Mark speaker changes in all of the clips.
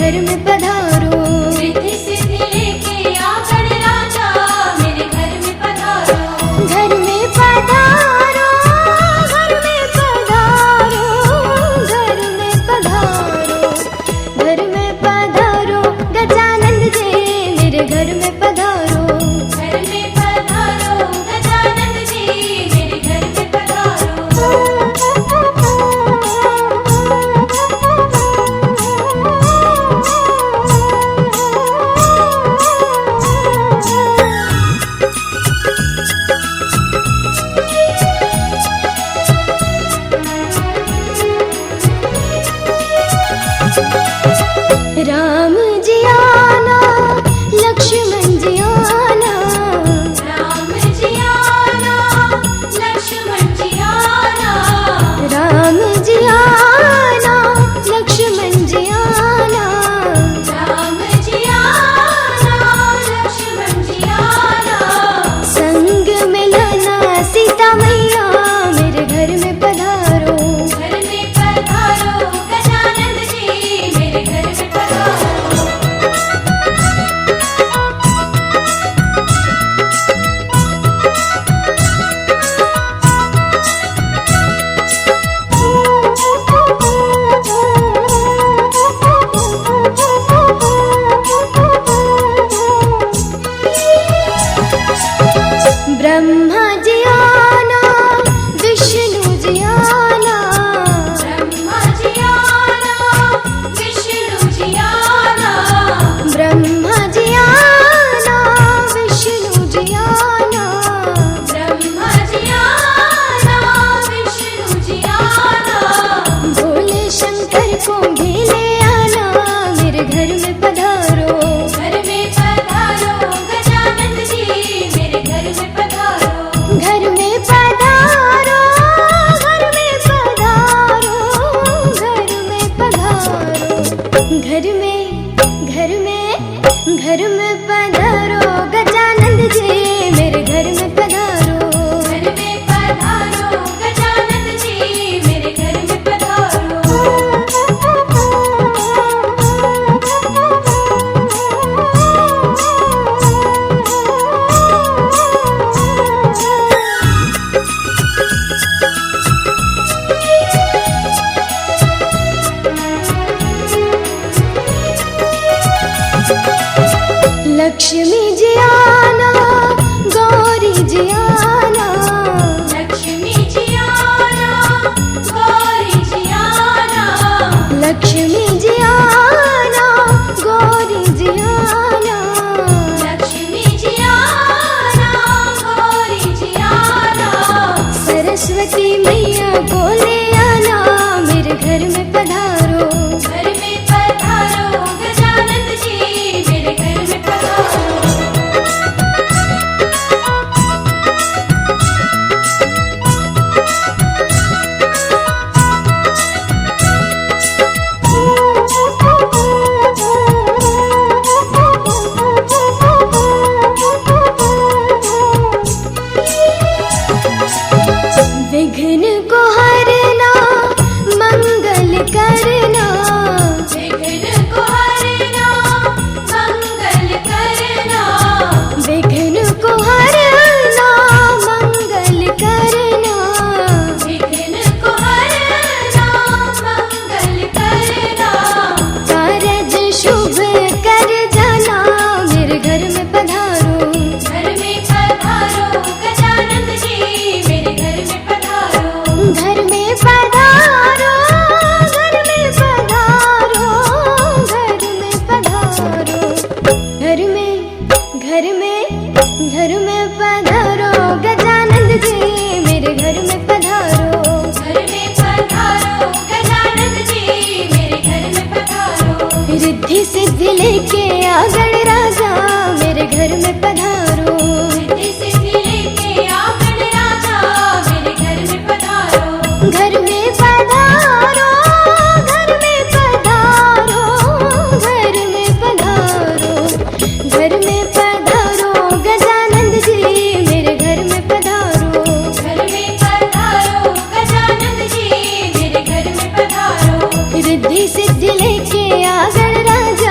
Speaker 1: घर में पधारो।
Speaker 2: रिद्धि सिद्धि लेके आ गणराजा मेरे घर में पधारो।
Speaker 1: घर में पधारो, घर में पधारो, घर में पधारो, घर में पधारो गजानंद जी मेरे घर में पधारो।
Speaker 2: घर में पधारो गजानंद जी मेरे घर में पधारो।
Speaker 1: राम जी आना, लक्ष्मण जी आना,
Speaker 2: राम जी आना, लक्ष्मण जी आना,
Speaker 1: राम जी आना, लक्ष्मण जी आना,
Speaker 2: राम जी आना, लक्ष्मण जी आना।
Speaker 1: संग में लाना सीता मैया मेरे घर में पधारो।
Speaker 2: घर में पधारो गजानंद जी मेरे घर में पधारो।
Speaker 1: ब्रह्मा जी आना, विष्णु जी आना,
Speaker 2: ब्रह्मा जी आना, विष्णु जी आना,
Speaker 1: ब्रह्मा जी आना, विष्णु जी आना,
Speaker 2: ब्रह्मा जी आना, विष्णु जी आना।
Speaker 1: भोले शंकर को भी ले आना मेरे घर में पधारो।
Speaker 2: घर में पधारो गजानंद जी मेरे घर में पधारो।
Speaker 1: घर में पधारो, घर में पधारो, घर में पधारो, घर में, घर में, घर में पधारो गजानंद जी मेरे घर में पधारो।
Speaker 2: घर में पधारो गजानंद जी मेरे घर में पधारो।
Speaker 1: लक्ष्मी जी आना, गौरी जी आना,
Speaker 2: लक्ष्मी जी आना, गौरी जी आना,
Speaker 1: लक्ष्मी जी आना, गौरी जी आना,
Speaker 2: लक्ष्मी जी आना, गौरी जी आना।
Speaker 1: सरस्वती मैया को ले आना मेरे घर में पधारो।
Speaker 2: घर में पधारो गजानंद जी मेरे घर में पधारो।
Speaker 1: विघ्न को हरना, मंगल करना,
Speaker 2: विघ्न को हरना, मंगल करना,
Speaker 1: विघ्न को हरना, मंगल करना,
Speaker 2: विघ्न को हरना, मंगल करना।
Speaker 1: कारज शुभ कर जाना मेरे घर में पधारो।
Speaker 2: घर में पधारो गजानंद जी मेरे घर में पधारो।
Speaker 1: घर में पधारो, घर में पधारो, घर में पधारो, घर में, घर में, घर में पधारो गजानंद जी मेरे घर में पधारो।
Speaker 2: घर में पधारो गजानंद जी मेरे घर में पधारो।
Speaker 1: रिद्धि सिद्धि लेके आ गणराजा मेरे घर में पधारो।
Speaker 2: रिद्धि सिद्धि लेके आ गणराजा मेरे घर में पधारो।
Speaker 1: घर में पधारो, घर में पधारो, घर में पधारो, घर में पधारो गजानंद जी मेरे घर में पधारो।
Speaker 2: घर में पधारो गजानंद जी मेरे घर में पधारो।
Speaker 1: रिद्धि सिद्धि लेके आ गणराजा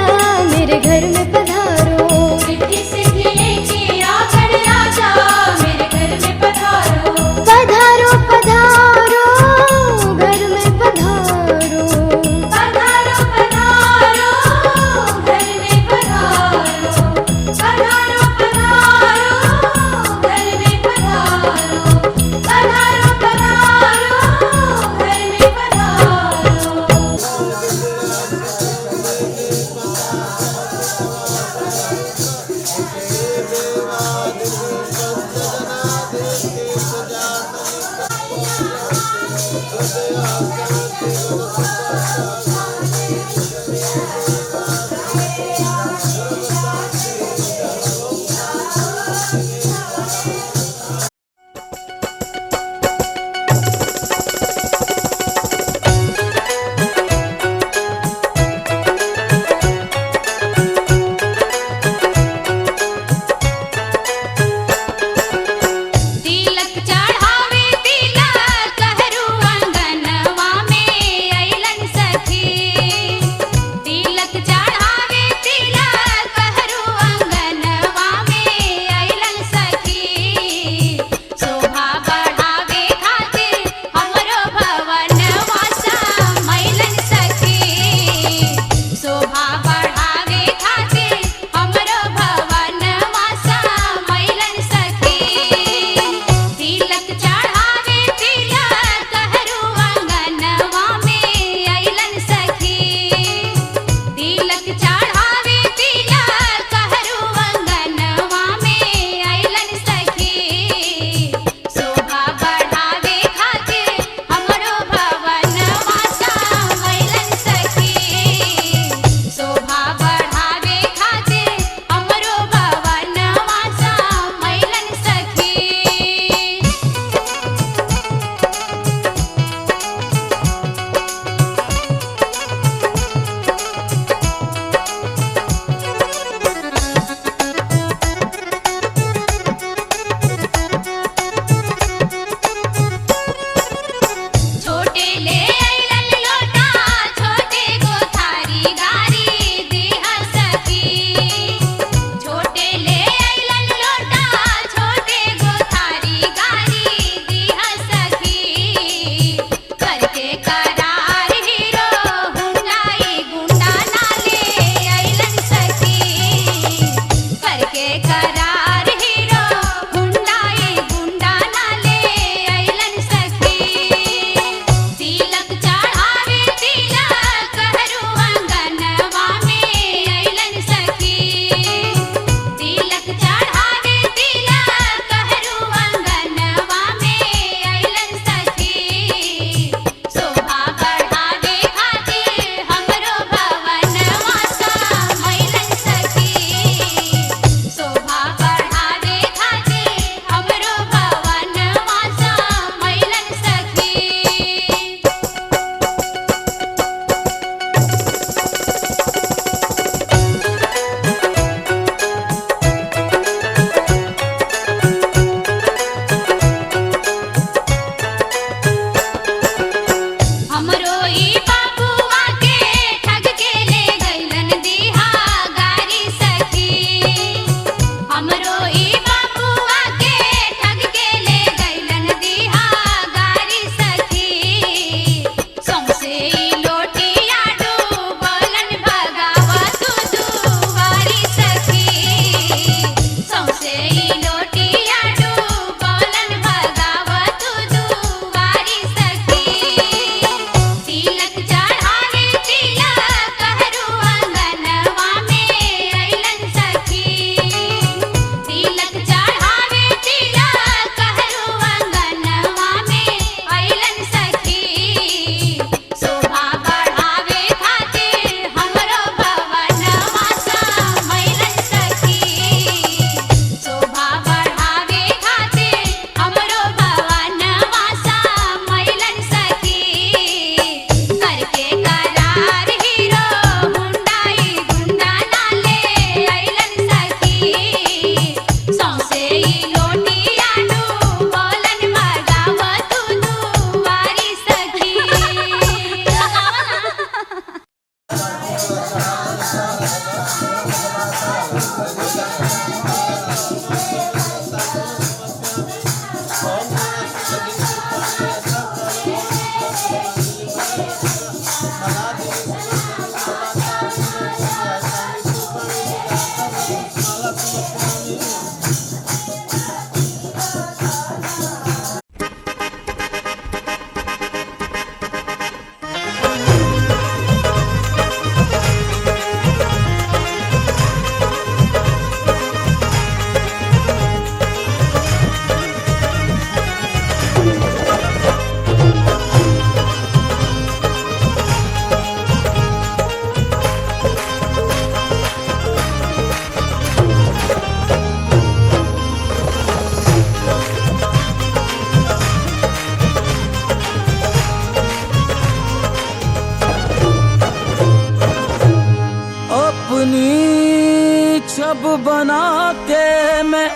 Speaker 3: छब बना के मैं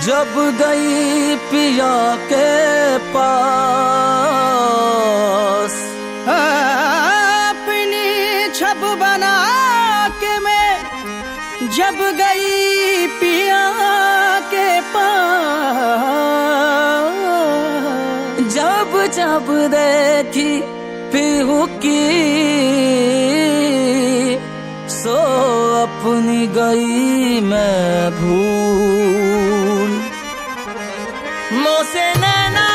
Speaker 3: जब गई पिया के पास,
Speaker 4: अपनी छब बना के मैं जब गई पिया के पास,
Speaker 3: जब जब देखी पीहू की सो अपनी गई मैं भूल। मोसे नैना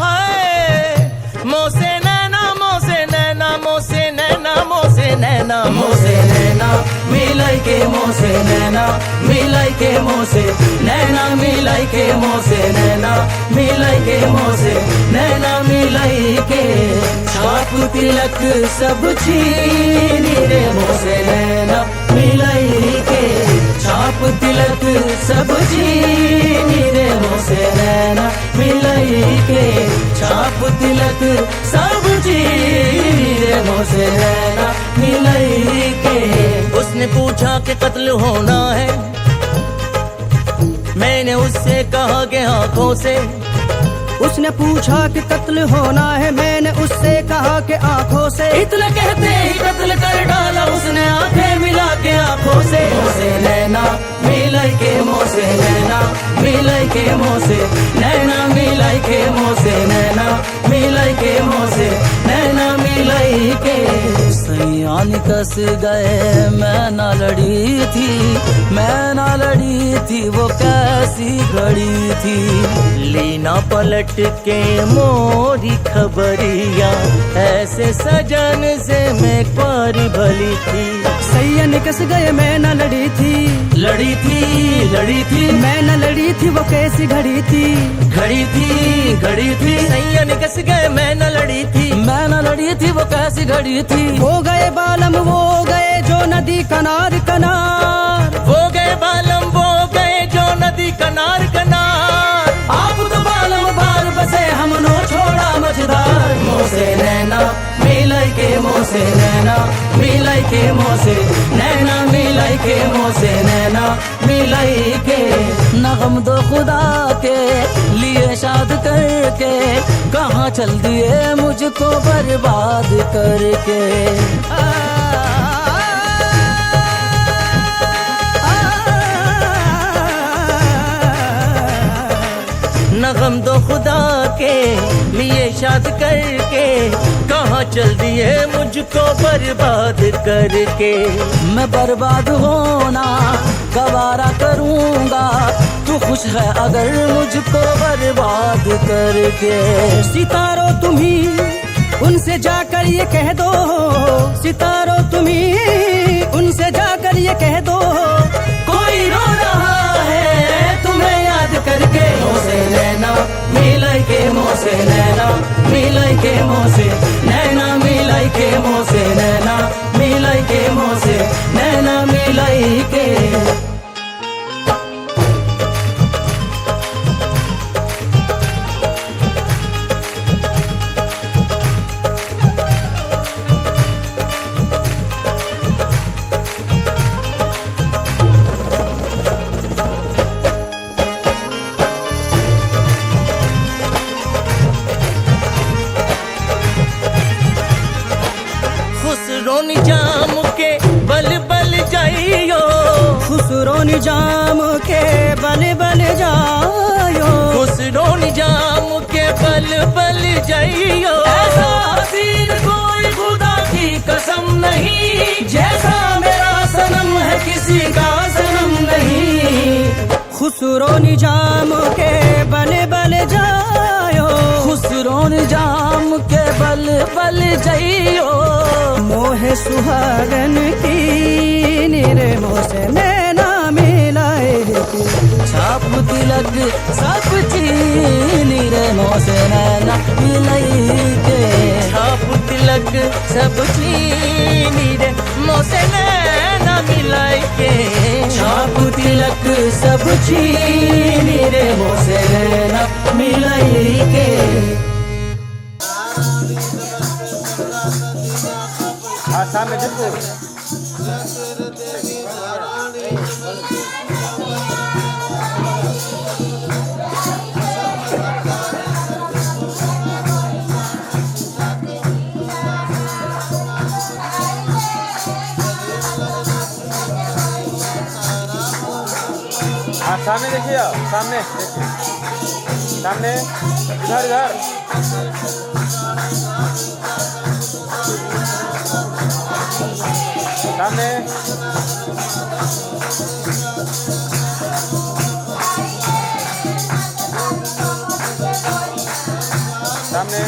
Speaker 3: है, मोसे नैना, मोसे नैना, मोसे नैना, मोसे नैना, मोसे नैना मिलाई के मोसे नैना, मिलाई के मोसे नैना, मिलाई के मोसे नैना, मिलाई के मोसे नैना, मिलाई के छाप तिलक सब छीनी रे मोसे नैना, मिलाई के छाप तिलक सब छीनी रे मोसे नैना, मिलाई के छाप तिलक सब छीनी रे मोसे नैना, मिलाई के। उसने पूछा कि कत्ल होना है, मैंने उससे कहा कि आंखों से।
Speaker 4: उसने पूछा कि कत्ल होना है, मैंने उससे कहा कि आंखों से।
Speaker 3: इतना कहते ही कत्ल कर डाला उसने आंखें मिला के आंखों से। मोसे नैना मिलाई के मोसे नैना, मिलाई के मोसे नैना, मिलाई के मोसे नैना, मिलाई के मोसे नैना, मिलाई के। सैयान कस गए मैं ना लड़ी थी, मैं ना लड़ी थी, वो कैसी घड़ी थी। लीना पलट के मोरी खबरिया, ऐसे सजन से मैं पारी भली थी।
Speaker 4: सैया निकस गए मैं न लड़ी थी,
Speaker 3: लड़ी थी, लड़ी थी,
Speaker 4: मैं न लड़ी थी, वो कैसी घड़ी थी।
Speaker 3: घड़ी थी, घड़ी थी, सैया निकस गए मैं न लड़ी थी, मैं न लड़ी थी, वो कैसी घड़ी थी।
Speaker 4: वो गए बालम वो गए जो नदी कनार कनार,
Speaker 3: वो गए बालम वो गए जो नदी कनार कनार। आप तो बालम बार बसे हमनो छोड़ा मझदार। मोसे नैना मिलाई के मोसे नैना, मिलाई के मोसे नैना, मिलाई के मोसे नैना, मिलाई के। नगम दो खुदा के लिए शाद करके, कहाँ चल दिए मुझको बर्बाद करके। नगम दो खुदा के लिए शाद करके, कहाँ चल दिए मुझको बर्बाद करके। मैं बर्बाद होना गवारा करूँगा, तू खुश है अगर मुझको बर्बाद करके।
Speaker 4: सितारो तुम्ही उनसे जाकर ये कह दो, सितारो तुम्ही उनसे जाकर ये कह दो,
Speaker 3: कोई रो रहा है तुम्हें याद करके। मोसे नैना मिलाई के मोसे नैना, मिलाई के मोसे नैना, मिलाई के मोसे नैना, मिलाई के मोसे नैना, मिलाई के। खुसरो निजाम के बल बल जाइयो,
Speaker 4: खुसरो निजाम के बल बल जायो,
Speaker 3: खुसरो निजाम के बल बल जाइयो। ऐसा हसीन कोई खुदा की कसम नहीं, जैसा मेरा सनम है किसी का सनम नहीं।
Speaker 4: खुसरो निजाम के बल बल जायो,
Speaker 3: खुसरो निजाम के बल बल जाइयो।
Speaker 4: मोहे सुहागन की निर्मोह से नैना मिलाए के,
Speaker 3: छाप तिलक सब चीनी रे मोसे नैना मिलाई के, छाप तिलक सब चीनी रे मोसे नैना मिलाई के, छाप तिलक सब चीनी रे मोसे नैना मिलाई के।
Speaker 5: सामने देखो सामने देखिए आप, सामने देखिए, सामने इधर इधर सामने सामने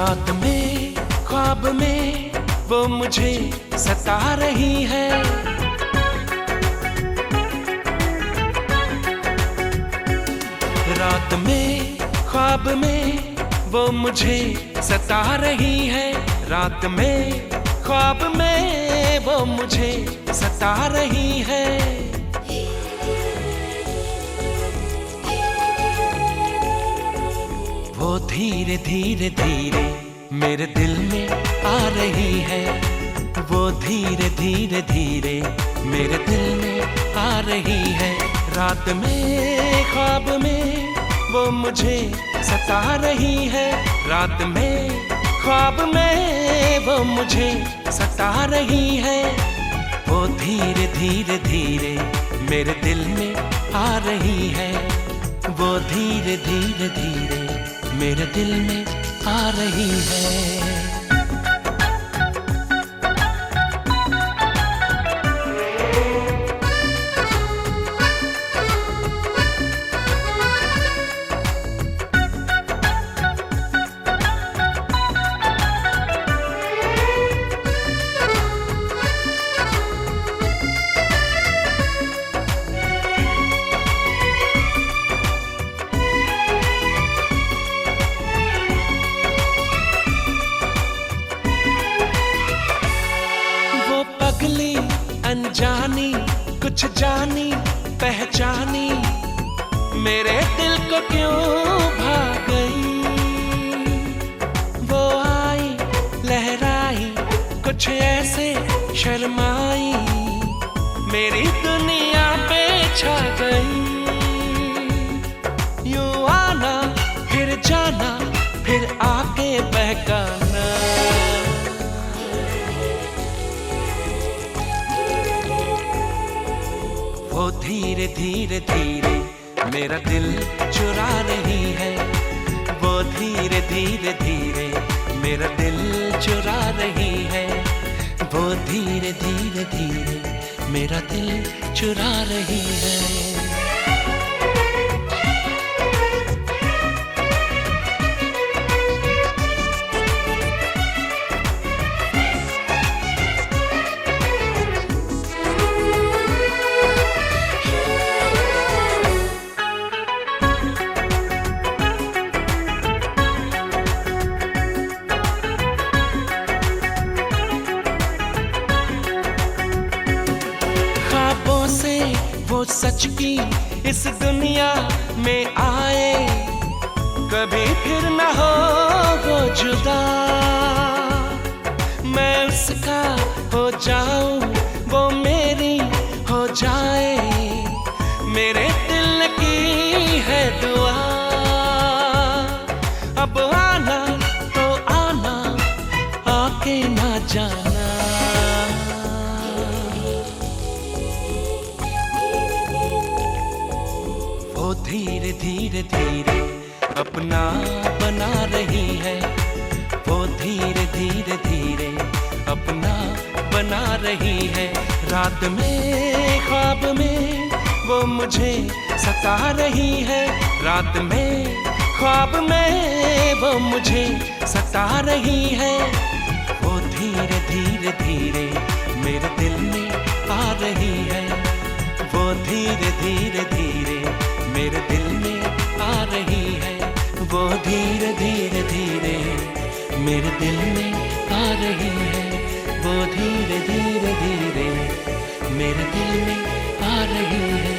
Speaker 6: रात में ख्वाब में वो मुझे सता रही है। रात में ख्वाब में वो मुझे सता रही है। रात में ख्वाब में वो मुझे सता रही है। वो धीरे धीरे धीरे मेरे दिल में आ रही है। वो धीरे धीरे धीरे मेरे दिल में आ रही है। रात में ख्वाब में वो मुझे सता रही है। रात में ख्वाब में वो मुझे सता रही है। वो धीरे धीरे धीरे मेरे दिल में आ रही है। वो धीरे धीरे धीरे मेरे दिल में आ रही है। अनजानी कुछ जानी पहचानी मेरे दिल को क्यों भाग गई। वो आई लहराई कुछ कुछ ऐसे शर्माई, मेरी दुनिया पे छा गई। यूं आना फिर जाना, फिर आके बहकाना। वो धीरे धीरे धीरे मेरा दिल चुरा रही है। वो धीरे धीरे धीरे मेरा दिल चुरा रही है। वो धीरे धीरे धीरे मेरा दिल चुरा रही है। वो सच की इस दुनिया में आए, कभी फिर न हो वो जुदा। मैं उसका हो जाऊं, वो मेरी हो जाए, मेरे दिल की है दुआ। अब आना तो आना, आके ना जाना। वो धीरे धीरे धीरे अपना बना रही है। वो धीरे धीरे धीरे अपना बना रही है। रात में ख्वाब में वो मुझे सता रही है। रात में ख्वाब में वो मुझे सता रही है। वो धीरे धीरे धीरे मेरे दिल में आ रही है। वो धीरे धीरे धीरे मेरे दिल में आ रही है। वो धीरे धीरे धीरे मेरे दिल में आ रही है। वो धीरे धीरे धीरे मेरे दिल में आ रही है।